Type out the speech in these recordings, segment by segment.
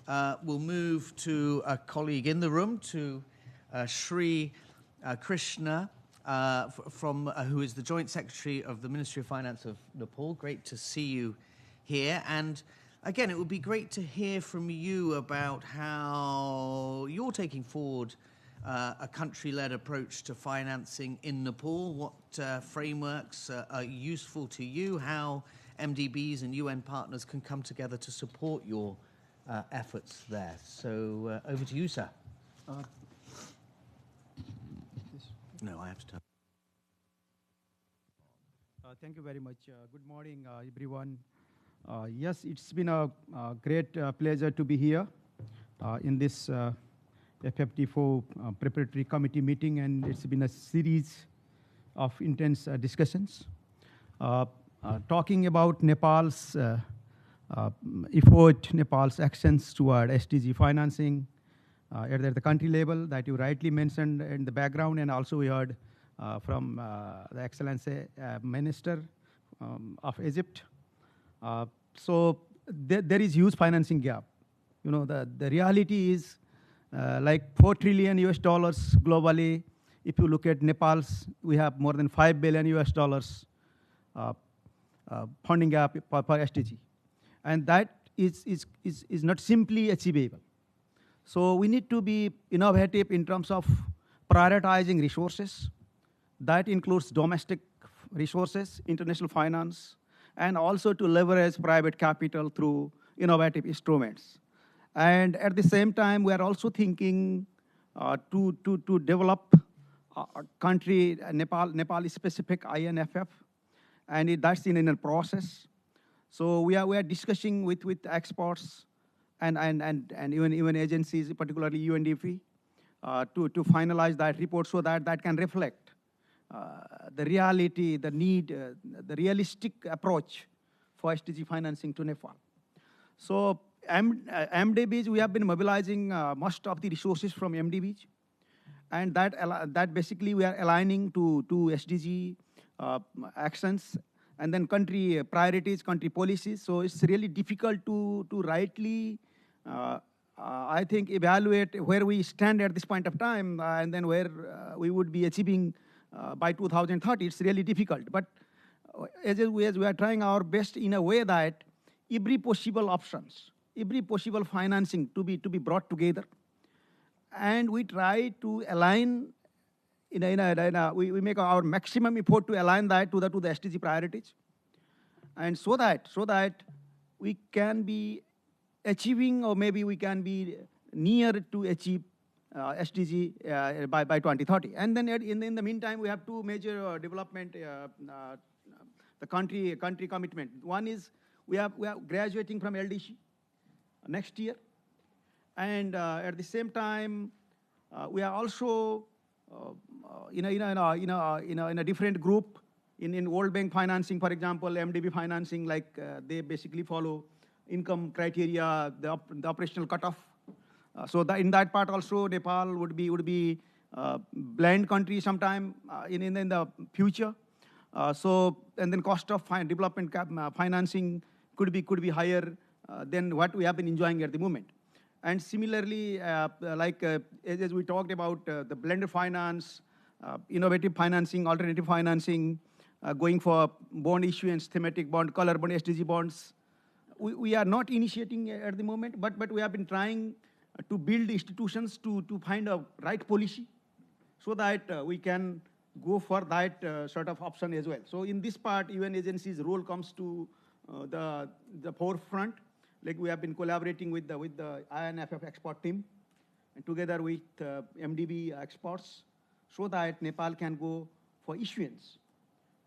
we'll move to a colleague in the room, to Sri Krishna, who is the Joint Secretary of the Ministry of Finance of Nepal. Great to see you here. And again, it would be great to hear from you about how you're taking forward a country-led approach to financing in Nepal. What frameworks are useful to you? How MDBs and UN partners can come together to support your efforts there. So over to you, sir. No, I have to turn. Thank you very much. Good morning, everyone. Yes, it's been a great pleasure to be here in this FFT4 preparatory committee meeting, and it's been a series of intense discussions. Talking about Nepal's effort, Nepal's actions toward SDG financing at the country level that you rightly mentioned in the background, and also we heard from the Excellency Minister of Egypt. So there is huge financing gap. You know, the reality is like $4 trillion US globally. If you look at Nepal's, we have more than $5 billion US funding gap per SDG. And that is not simply achievable. So we need to be innovative in terms of prioritizing resources. That includes domestic resources, international finance, and also to leverage private capital through innovative instruments. And at the same time, we are also thinking to develop a country, Nepal-specific INFF, and that's in a process. So we are discussing with experts and even agencies, particularly UNDP, to finalize that report so that can reflect the reality, the need, the realistic approach for SDG financing to Nepal. So MDBs, we have been mobilizing most of the resources from MDBs, and that basically we are aligning to SDG actions, and then country priorities, country policies. So it's really difficult to rightly, I think, evaluate where we stand at this point of time, and then where we would be achieving by 2030. It's really difficult. But as we are trying our best in a way that every possible options, every possible financing to be brought together, and we try to align. We make our maximum effort to align that to the SDG priorities, and so that we can be achieving, or maybe we can be near to achieve SDG by 2030. And then in the meantime, we have two major development, the country commitment. One is we are graduating from LDC next year, and at the same time, we are also in a different group in World Bank financing, for example, MDB financing, like they basically follow income criteria, the operational cutoff. So in that part also, Nepal would be blend country sometime in the future. So and then cost of development financing could be higher than what we have been enjoying at the moment. And similarly, as we talked about the blended finance, innovative financing, alternative financing, going for bond issuance, thematic bond, color bond, SDG bonds. We are not initiating at the moment, but we have been trying to build institutions to find a right policy so that we can go for that sort of option as well. So in this part, UN agency's role comes to the forefront. Like we have been collaborating with the INFF expert team, and together with MDB experts, so that Nepal can go for issuance,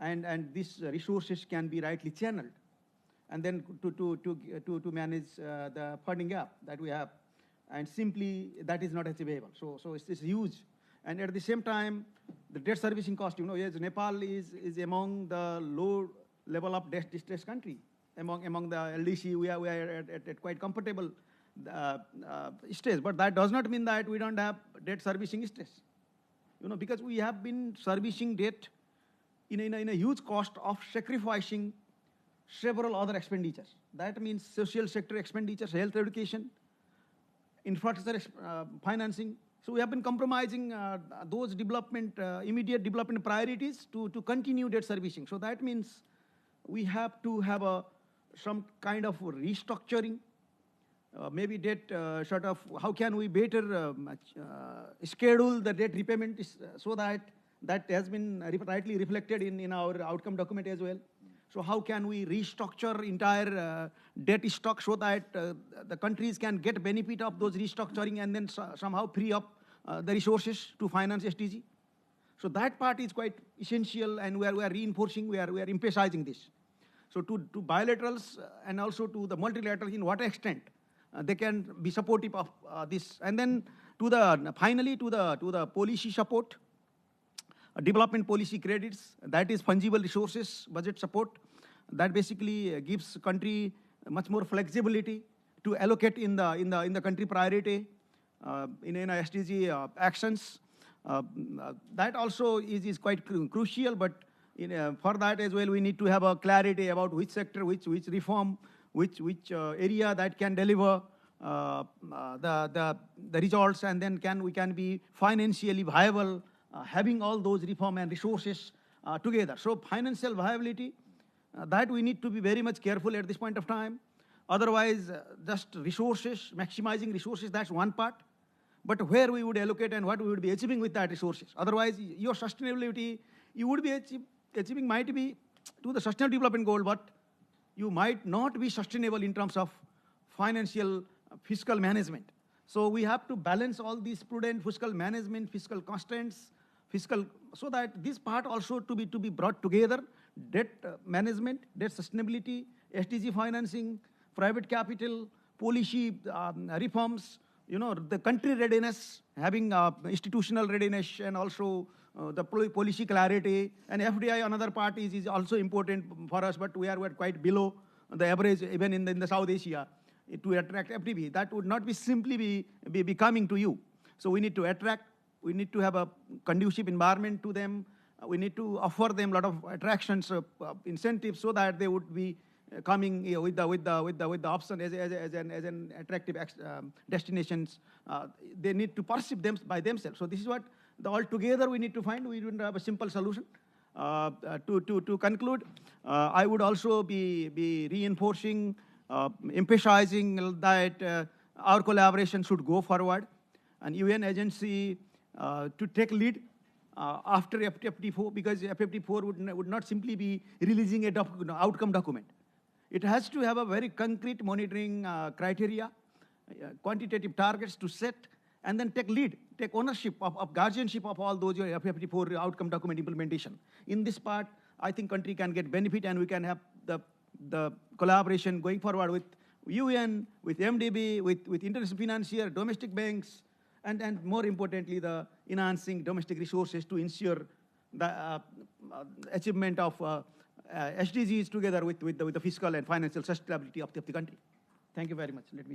and these resources can be rightly channeled, and then to manage the funding gap that we have, and simply that is not achievable. So it's huge, and at the same time, the debt servicing cost. Yes, Nepal is among the low level of debt distress country. Among the LDC, we are at quite comfortable stage, but that does not mean that we don't have debt servicing stress. Because we have been servicing debt in a huge cost of sacrificing several other expenditures. That means social sector expenditures, health education, infrastructure financing. So we have been compromising those immediate development priorities to continue debt servicing. So that means we have to have some kind of restructuring, maybe debt sort of, how can we better schedule the debt repayment so that has been rightly reflected in our outcome document as well. So how can we restructure entire debt stock so that the countries can get benefit of those restructuring and then somehow free up the resources to finance SDG? So that part is quite essential, and we are reinforcing, we are emphasizing this. So to bilaterals and also to the multilaterals, in what extent they can be supportive of this, and then finally to the policy support. Development policy credits, that is fungible resources, budget support, that basically gives country much more flexibility to allocate in the country priority in SDG actions. That also is quite crucial, but for that as well, we need to have a clarity about which sector, which reform, which area that can deliver the results, and then we can be financially viable, having all those reform and resources together. So financial viability, that we need to be very much careful at this point of time. Otherwise, just resources, maximizing resources, that's one part. But where we would allocate and what we would be achieving with that resources. Otherwise, your sustainability, you would be achieving might be to the sustainable development goal, but you might not be sustainable in terms of financial fiscal management. So we have to balance all these prudent fiscal management, fiscal constraints, so that this part also to be brought together, debt management, debt sustainability, SDG financing, private capital, policy reforms, the country readiness, having institutional readiness, and also the policy clarity. And FDI, another part, is also important for us, but we are quite below the average even in the South Asia to attract FDB. That would not be simply be coming to you. So we need to attract. We need to have a conducive environment to them. We need to offer them a lot of attractions, incentives, so that they would be coming with the option as an attractive destinations. They need to perceive them by themselves. So this is what altogether we need to find. We don't have a simple solution. To conclude, I would also be reinforcing, emphasizing that our collaboration should go forward, and UN agency to take lead after FFT4, because FFT4 would not simply be releasing a outcome document. It has to have a very concrete monitoring criteria, quantitative targets to set, and then take lead, take ownership of guardianship of all those FFT4 outcome document implementation. In this part, I think country can get benefit, and we can have the collaboration going forward with UN, with MDB, with international financier, domestic banks, and more importantly, the enhancing domestic resources to ensure the achievement of SDGs together with the fiscal and financial sustainability of the country. Thank you very much. Let me stop.